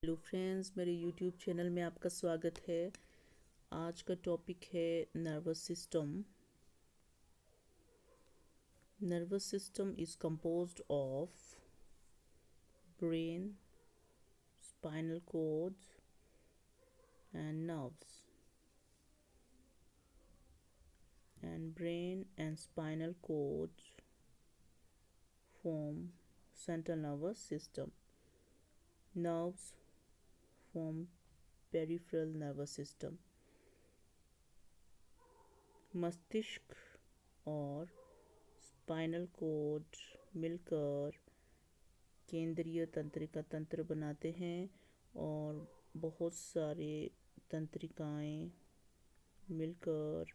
Hello friends, मेरे YouTube channel में आपका स्वागत है। आज का टॉपिक है nervous system. Nervous system is composed of brain, spinal cord and nerves. And brain and spinal cord form central nervous system. Nerves form peripheral nervous system. मस्तिष्क और स्पाइनल कॉर्ड मिलकर केंद्रीय तंत्रिका तंत्र बनाते हैं और बहुत सारे तंत्रिकाएं मिलकर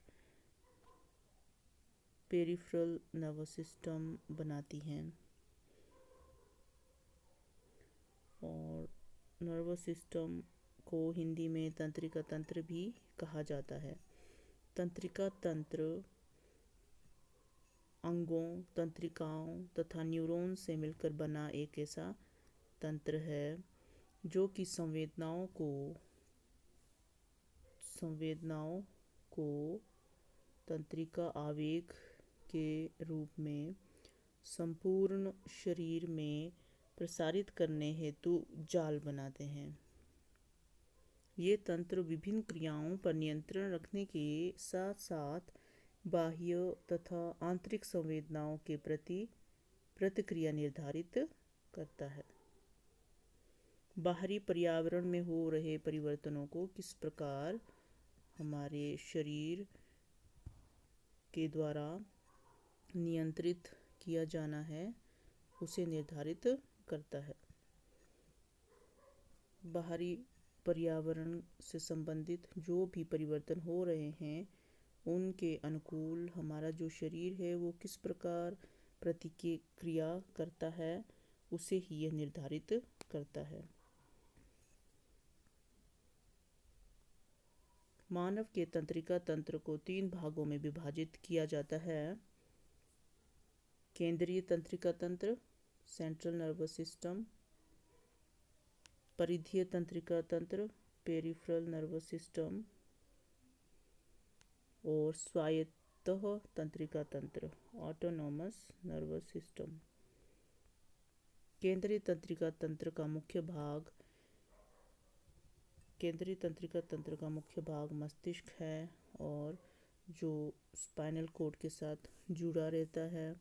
पेरिफेरल नर्वस सिस्टम बनाती हैं। और नर्वस सिस्टम को हिंदी में तंत्रिका तंत्र भी कहा जाता है। तंत्रिका तंत्र अंगों, तंत्रिकाओं तथा न्यूरॉन से मिलकर बना एक ऐसा तंत्र है जो कि संवेदनाओं को तंत्रिका आवेग के रूप में संपूर्ण शरीर में प्रसारित करने हेतु जाल बनाते हैं। ये तंत्र विभिन्न क्रियाओं पर नियंत्रण रखने के साथ साथ बाह्य तथा आंतरिक संवेदनाओं के प्रति प्रतिक्रिया निर्धारित करता है। बाहरी पर्यावरण में हो रहे परिवर्तनों को किस प्रकार हमारे शरीर के द्वारा नियंत्रित किया जाना है उसे निर्धारित करता है। बाहरी पर्यावरण से संबंधित जो भी परिवर्तन हो रहे हैं उनके अनुकूल हमारा जो शरीर है वो किस प्रकार प्रतिक्रिया करता है उसे ही यह निर्धारित करता है। मानव के तंत्रिका तंत्र को 3 भागों में विभाजित किया जाता है। केंद्रीय तंत्रिका तंत्र, सेंट्रल नर्वस सिस्टम, परिधीय तंत्रिका तंत्र, पेरिफेरल नर्वस सिस्टम और स्वायत्त तंत्रिका तंत्र, ऑटोनोमस नर्वस सिस्टम। केंद्रीय तंत्रिका तंत्र का मुख्य भाग मस्तिष्क है और जो स्पाइनल कॉर्ड के साथ जुड़ा रहता है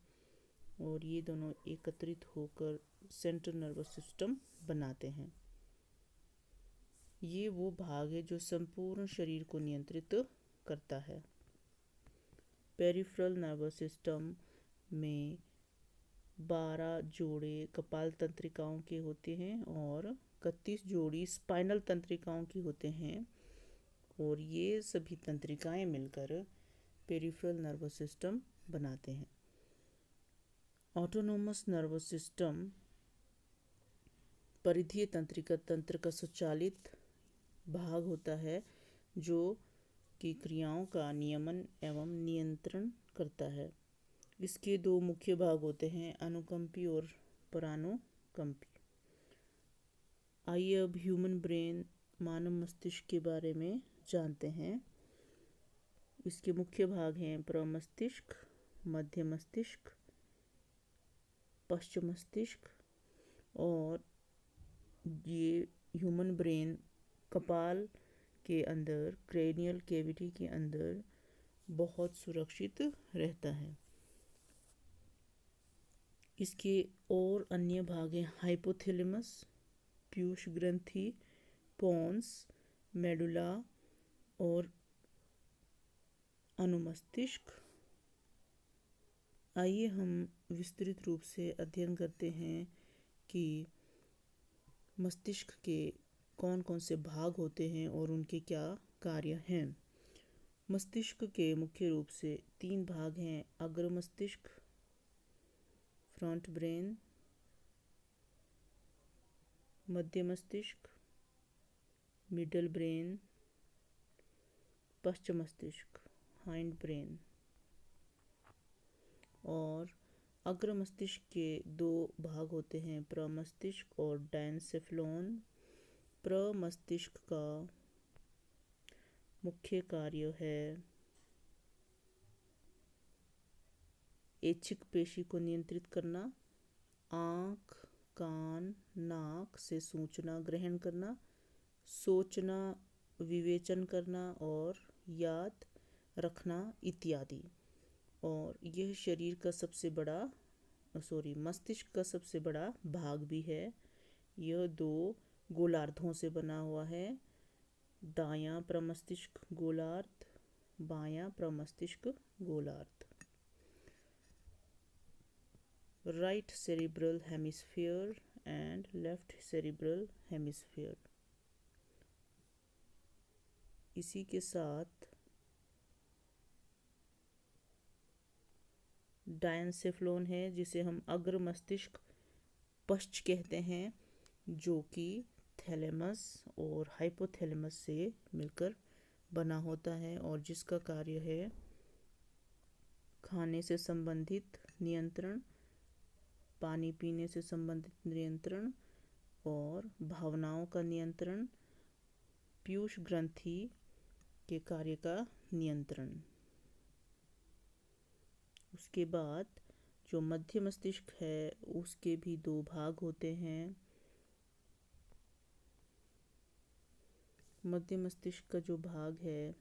और ये दोनों एकत्रित होकर सेंट्रल नर्वस सिस्टम बनाते हैं। ये वो भाग है जो संपूर्ण शरीर को नियंत्रित करता है। पेरिफेरल नर्वस सिस्टम में 12 जोड़े कपाल तंत्रिकाओं के होते हैं और 31 जोड़ी स्पाइनल तंत्रिकाओं की होते हैं और ये सभी तंत्रिकाएं मिलकर पेरिफेरल नर्वस सिस्टम बनाते हैं। ऑटोनोमस नर्वस सिस्टम परिधीय तंत्रिका तंत्र का स्वचालित भाग होता है जो कि क्रियाओं का नियमन एवं नियंत्रण करता है। इसके 2 मुख्य भाग होते हैं, अनुकंपी और परानुकंपी। आइए अब ह्यूमन ब्रेन, मानव मस्तिष्क के बारे में जानते हैं। इसके मुख्य भाग हैं प्रमस्तिष्क, मध्य मस्तिष्क, पश्च मस्तिष्क। और ये ह्यूमन ब्रेन कपाल के अंदर, क्रेनियल कैविटी के अंदर बहुत सुरक्षित रहता है। इसके और अन्य भाग हैं हाइपोथैलेमस, पीयूष ग्रंथि, पोन्स, मेडुला और अनुमस्तिष्क। आइए हम विस्तृत रूप से अध्ययन करते हैं कि मस्तिष्क के कौन कौन से भाग होते हैं और उनके क्या कार्य हैं। मस्तिष्क के मुख्य रूप से 3 भाग हैं, अग्र मस्तिष्क, फ्रंट ब्रेन, मध्य मस्तिष्क, मिडल ब्रेन, पश्च मस्तिष्क, हाइंड ब्रेन। और अग्र मस्तिष्क के 2 भाग होते हैं, प्रमस्तिष्क और डायनसेफलोन। प्रमस्तिष्क का मुख्य कार्य है ऐच्छिक पेशी को नियंत्रित करना, आँख, कान, नाक से सूचना ग्रहण करना, सोचना, विवेचन करना और याद रखना इत्यादि। और यह शरीर का मस्तिष्क का सबसे बड़ा भाग भी है। यह 2 गोलार्धों से बना हुआ है, दायां प्रमस्तिष्क गोलार्ध, बायां प्रमस्तिष्क गोलार्ध। Right cerebral hemisphere and left cerebral hemisphere. इसी के साथ डायनसेफ्लोन है, जिसे हम अग्र मस्तिष्क पश्च कहते हैं, जो कि थैलेमस और हाइपोथैलेमस से मिलकर बना होता है और जिसका कार्य है खाने से संबंधित नियंत्रण, पानी पीने से संबंधित नियंत्रण और भावनाओं का नियंत्रण, पीयूष ग्रंथि के कार्य का नियंत्रण। उसके बाद जो मध्य मस्तिष्क है उसके भी 2 भाग होते हैं। मध्य मस्तिष्क का जो भाग है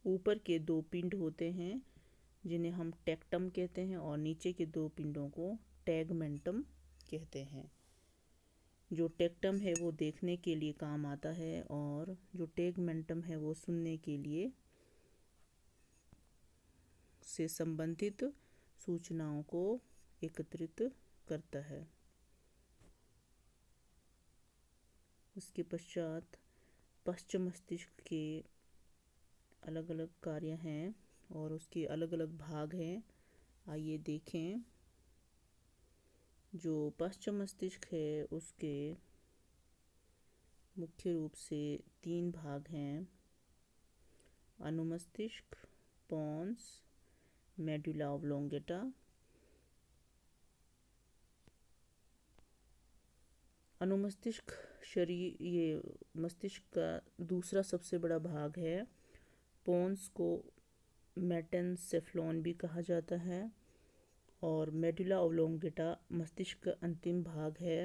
ऊपर के 2 पिंड होते हैं जिन्हें हम टेक्टम कहते हैं और नीचे के 2 पिंडों को टैगमेंटम कहते हैं। जो टेक्टम है वो देखने के लिए काम आता है और जो टैगमेंटम है वो सुनने के लिए से संबंधित सूचनाओं को एकत्रित करता है। उसके पश्चात पश्चिम मस्तिष्क के अलग अलग कार्य हैं और उसके अलग अलग भाग हैं। आइए देखें। जो पश्चिम मस्तिष्क है उसके मुख्य रूप से 3 भाग हैं: अनुमस्तिष्क, पोन्स, मेडुला ऑब्लोंगेटा। अनुमस्तिष्क ये मस्तिष्क का दूसरा सबसे बड़ा भाग है। पोन्स को मेटेनसेफ्लोन भी कहा जाता है और मेडुला ऑब्लोंगेटा मस्तिष्क का अंतिम भाग है।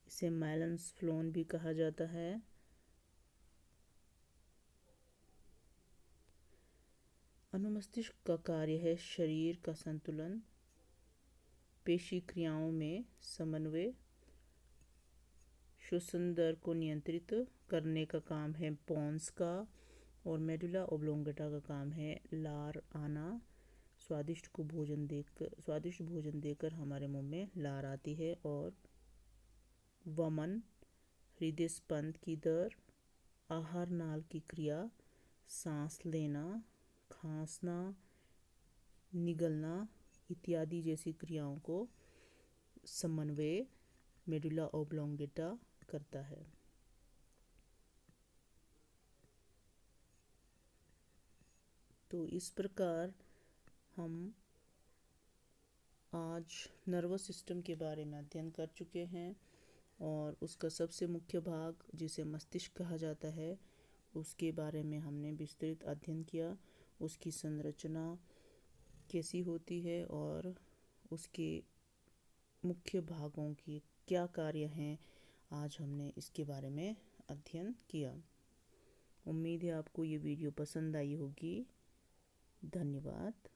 इसे मेलेनसेफ्लोन भी कहा जाता है। अनुमस्तिष्क का कार्य है शरीर का संतुलन, पेशी क्रियाओं में समन्वय, श्वसन दर को नियंत्रित करने का काम है पोन्स का, और मेडुला ऑब्लोंगेटा का काम है लार आना। स्वादिष्ट भोजन देकर हमारे मुंह में लार आती है। और वमन, हृदय स्पंद की दर, आहार नाल की क्रिया, सांस लेना, खांसना, निगलना इत्यादि जैसी क्रियाओं को समन्वय मेडुला ऑब्लोंगेटा करता है। तो इस प्रकार हम आज नर्वस सिस्टम के बारे में अध्ययन कर चुके हैं और उसका सबसे मुख्य भाग जिसे मस्तिष्क कहा जाता है उसके बारे में हमने विस्तृत अध्ययन किया। उसकी संरचना कैसी होती है और उसके मुख्य भागों की क्या कार्य हैं, आज हमने इसके बारे में अध्ययन किया। उम्मीद है आपको ये वीडियो पसंद आई होगी। धन्यवाद।